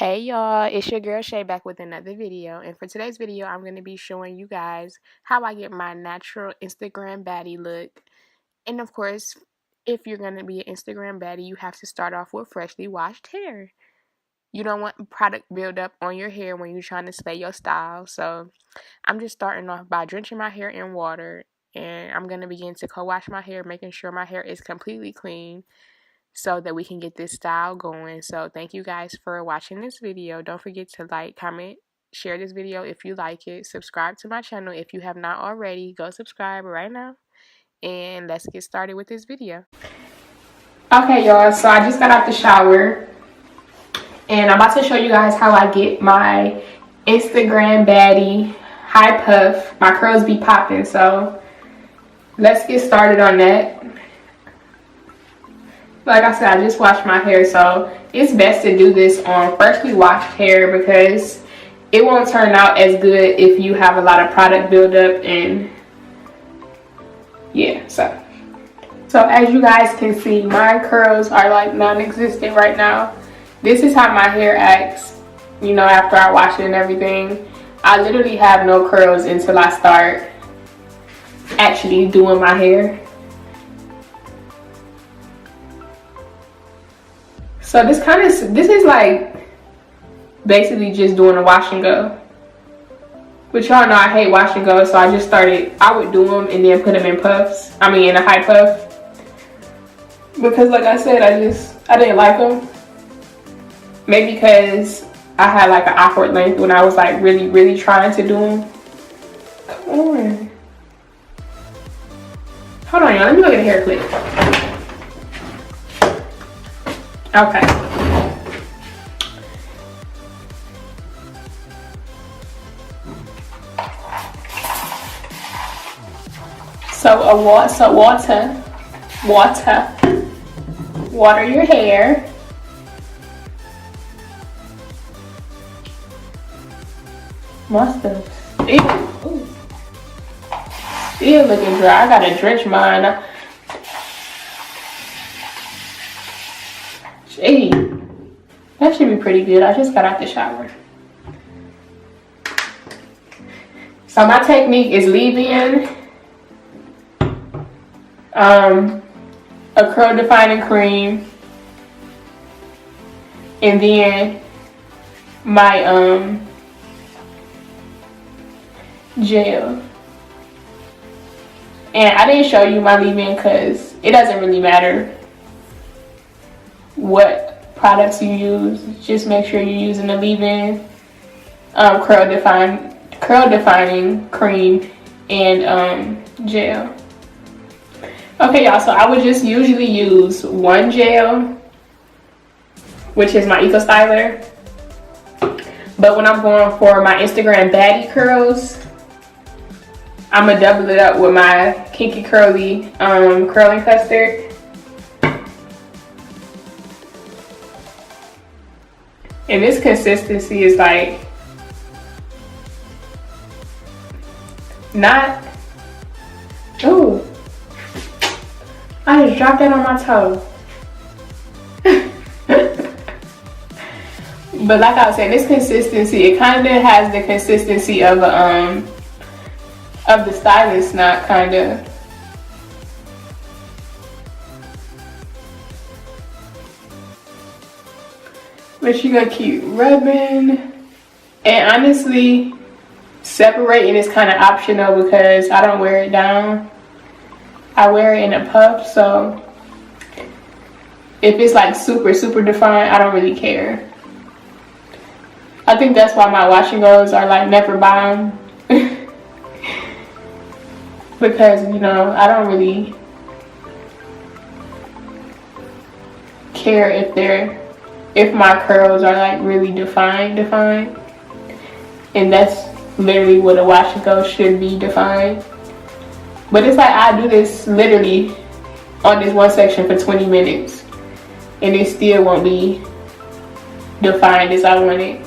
Hey y'all, it's your girl Shay back with another video, and for today's video I'm going to be showing you guys how I get my natural Instagram baddie look. And of course, if you're going to be an Instagram baddie, you have to start off with freshly washed hair. You don't want product buildup on your hair when you're trying to slay your style, so I'm just starting off by drenching my hair in water, and I'm going to begin to co-wash my hair, making sure my hair is completely clean, so that we can get this style going. So thank you guys for watching this video. Don't forget to like, comment, share this video if you like it. Subscribe to my channel if you have not already. Go subscribe right now. And let's get started with this video. Okay y'all, so I just got out the shower. And I'm about to show you guys how I get my Instagram baddie high puff. My curls be popping, so let's get started on that. Like I said, I just washed my hair, so it's best to do this on freshly washed hair because it won't turn out as good if you have a lot of product buildup. And yeah, so as you guys can see, my curls are like non-existent right now. This is how my hair acts, you know, after I wash it and everything. I literally have no curls until I start actually doing my hair. So this is like basically just doing a wash and go. But y'all know I hate wash and go, so I just started, I would do them and then put them in puffs. I mean in a high puff. Because like I said, I didn't like them. Maybe because I had like an awkward length when I was like really trying to do them. Come on. Hold on y'all, let me go get a hair clip. Okay. So water your hair. My stuff still looking dry. I gotta drench mine. Hey, that should be pretty good. I just got out the shower. So my technique is leave-in, a curl defining cream, and then my gel. And I didn't show you my leave-in because it doesn't really matter what products you use. Just make sure you're using the leave-in, curl defining cream, and gel. Okay y'all, so I would just usually use one gel, which is my Eco Styler. But when I'm going for my Instagram baddie curls, I'm gonna double it up with my Kinky Curly curling custard. And this consistency is like not, oh, I just dropped that on my toe. But like I was saying, this consistency, it kind of has the consistency of the Stylist Knot, kind of. But you're gonna keep rubbing, and honestly separating is kind of optional because I don't wear it down. I wear it in a puff, so if it's like super defined, I don't really care. I think that's why my wash and goes are like never bound. Because, you know, I don't really care if my curls are like really defined. And that's literally what a wash and go should be, defined. But it's like I do this literally on this one section for 20 minutes and it still won't be defined as I want it.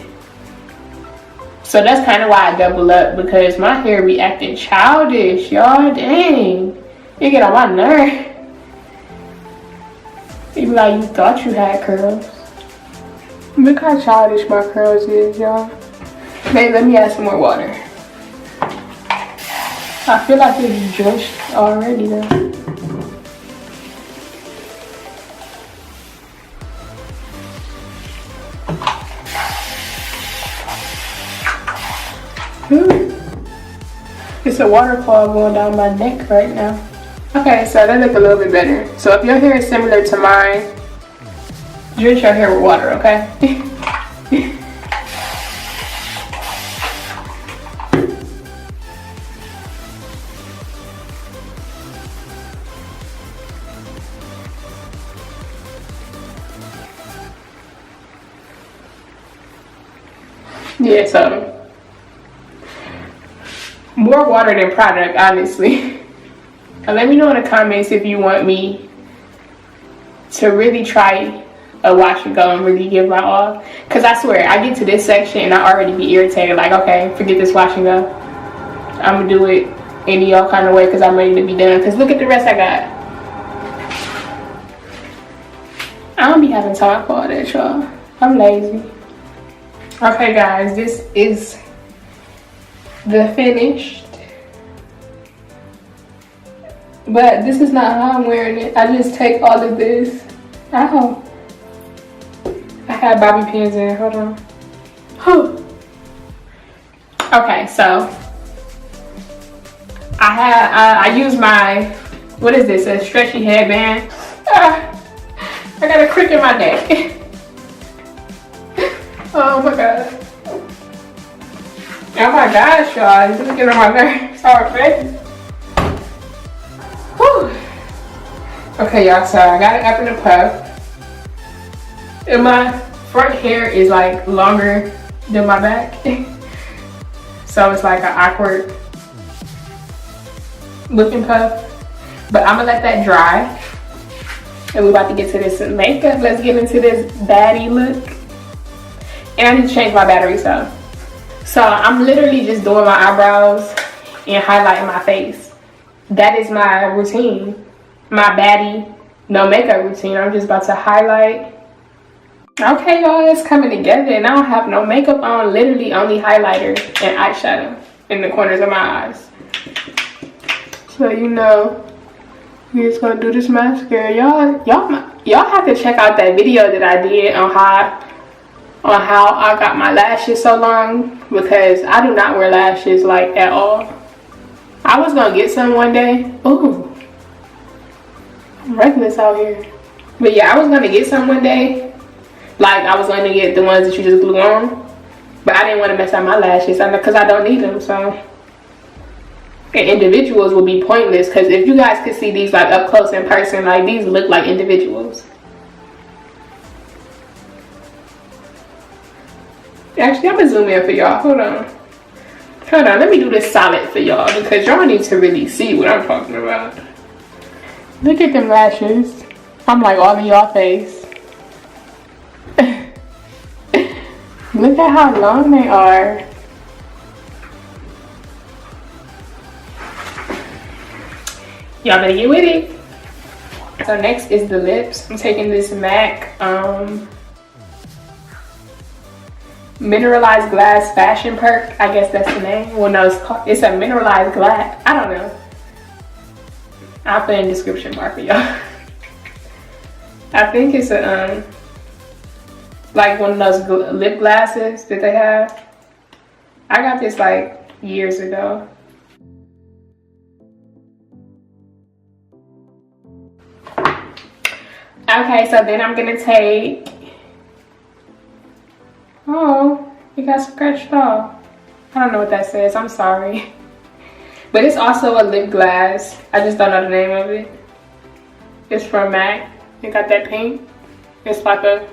So that's kind of why I double up, because my hair be acting childish, y'all. Dang, it get on my nerve. You be like, you thought you had curls. Look how childish my curls is, y'all. Maybe let me add some more water. I feel like it's drenched already though. It's a waterfall going down my neck right now. Okay, so that look a little bit better. So if your hair is similar to mine, drench your hair with water, okay? Yeah, so more water than product, honestly. Let me know in the comments if you want me to really try a wash and go and really give my all. Because I swear, I get to this section and I already be irritated. Like, okay, forget this wash and go. I'm going to do it any all kind of way because I'm ready to be done. Because look at the rest I got. I don't be having time for all that, y'all. I'm lazy. Okay, guys, this is the finished. But this is not how I'm wearing it. I just take all of this. Ow. I have bobby pins in. Hold on. Whew. Okay, so I use my, what is this? A stretchy headband. I got a crick in my neck. Oh my god. Oh my gosh, y'all. This is getting on my nerves already. Okay, y'all, so I got it up in a puff. And my front hair is like longer than my back. So it's like an awkward looking puff. But I'm gonna let that dry. And we're about to get to this makeup. Let's get into this baddie look. And I need to change my battery, so I'm literally just doing my eyebrows and highlighting my face. That is my routine. My baddie no makeup routine. I'm just about to highlight. Okay, y'all, it's coming together and I don't have no makeup on. Literally only highlighter and eyeshadow in the corners of my eyes. So you know, we're just gonna do this mascara. Y'all have to check out that video that I did on how I got my lashes so long, because I do not wear lashes like at all. I was gonna get some one day. Ooh. I'm reckless out here. But yeah, I was gonna get some one day. Like, I was gonna get the ones that you just glue on. But I didn't want to mess up my lashes because I don't need them, so. And individuals will be pointless, because if you guys could see these like up close in person, like these look like individuals. Actually, I'm gonna zoom in for y'all. Hold on. Hold on, let me do this solid for y'all because y'all need to really see what I'm talking about. Look at them lashes. I'm like all in y'all face. Look at how long they are. Y'all better get with it. So next is the lips. I'm taking this MAC Mineralized Glass Fashion Perk. I guess that's the name. Well, no, it's a mineralized glass. I don't know. I'll put in the description bar for y'all. I think it's a like one of those lip glasses that they have. I got this like years ago. Okay, so then I'm gonna take, oh, it got scratched off. I don't know what that says, I'm sorry. But it's also a lip gloss. I just don't know the name of it. It's from MAC. It got that pink. It's like a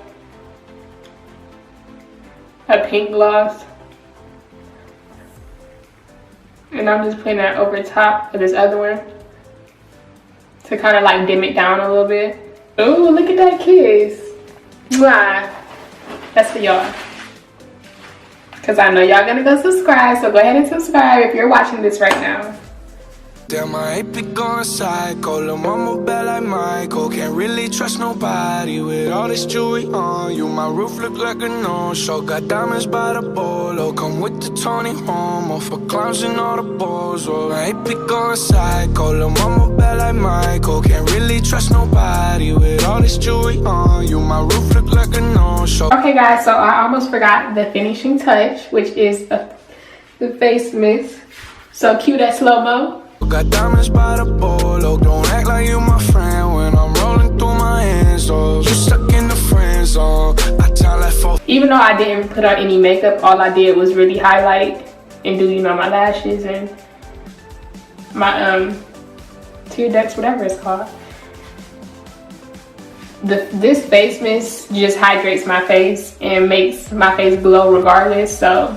pink gloss. And I'm just putting that over top of this other one to kind of like dim it down a little bit. Oh, look at that kiss. Mwah. That's for y'all. Because I know y'all gonna go subscribe, so go ahead and subscribe if you're watching this right now. Damn, I ain't be going psycho. Lil' mama bad like Michael. Can't really trust nobody with all this jewelry on you. My roof look like a no-show. Got diamonds by the bolo. Come with the Tony Homo for clowns and all the balls. Oh, I ain't be going psycho. Lil' mama bad like Michael. Can't really trust nobody with all this jewelry on you. My roof look like a no-show. Okay guys, so I almost forgot the finishing touch, which is the face mist. So cue that slow-mo. Got diamonds by the bolo. Don't act like you my friend when I'm rolling through my hands. Oh, you stuck in the friend zone. I tell that for. Even though I didn't put on any makeup, all I did was really highlight and do, you know, my lashes and my tear ducts, whatever it's called. This face mist just hydrates my face and makes my face glow regardless. So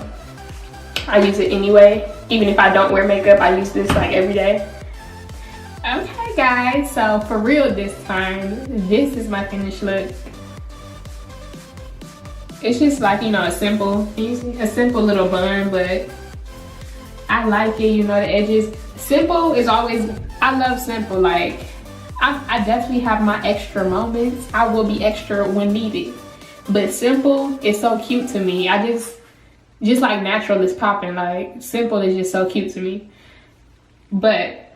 I use it anyway. Even if I don't wear makeup, I use this like every day. Okay guys, so for real this time, this is my finished look. It's just like, you know, a simple little bun, but I like it, you know, the edges. Simple is always, I love simple. Like, I definitely have my extra moments. I will be extra when needed. But simple is so cute to me. Just like natural is popping, like simple is just so cute to me. But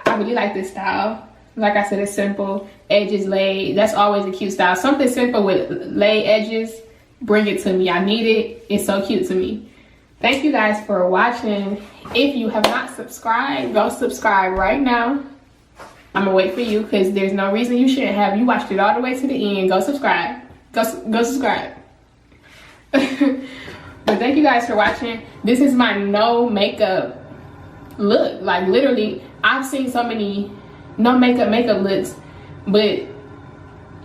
I really like this style. Like I said, it's simple, edges laid. That's always a cute style. Something simple with laid edges, bring it to me. I need it. It's so cute to me. Thank you guys for watching. If you have not subscribed, go subscribe right now. I'm gonna wait for you because there's no reason you shouldn't have. You watched it all the way to the end. Go subscribe. Go subscribe. But thank you guys for watching. This is my no makeup look. Like literally, I've seen so many no makeup looks, but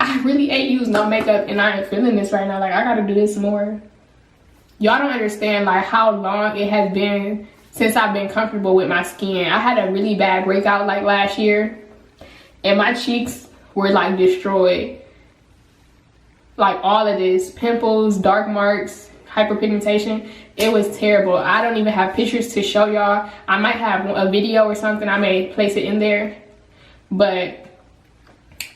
I really ain't used no makeup and I ain't feeling this right now. Like I gotta do this more. Y'all don't understand like how long it has been since I've been comfortable with my skin. I had a really bad breakout like last year and my cheeks were like destroyed. Like all of this, pimples, dark marks, hyperpigmentation, it was terrible. I don't even have pictures to show y'all. I might have a video or something. I may place it in there, but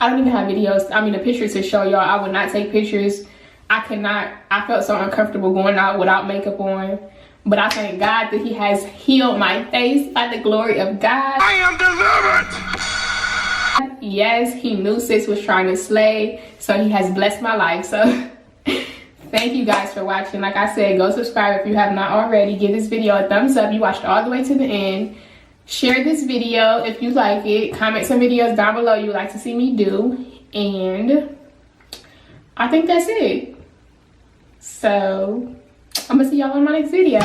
I don't even have videos. I mean, the pictures to show y'all. I would not take pictures. I could not. I felt so uncomfortable going out without makeup on. But I thank God that he has healed my face by the glory of God. I am delivered. Yes, he knew sis was trying to slay, so he has blessed my life. So thank you guys for watching. Like I said, go subscribe if you have not already. Give this video a thumbs up. You watched all the way to the end. Share this video if you like it. Comment some videos down below you would like to see me do. And I think that's it. So I'm gonna see y'all in my next video.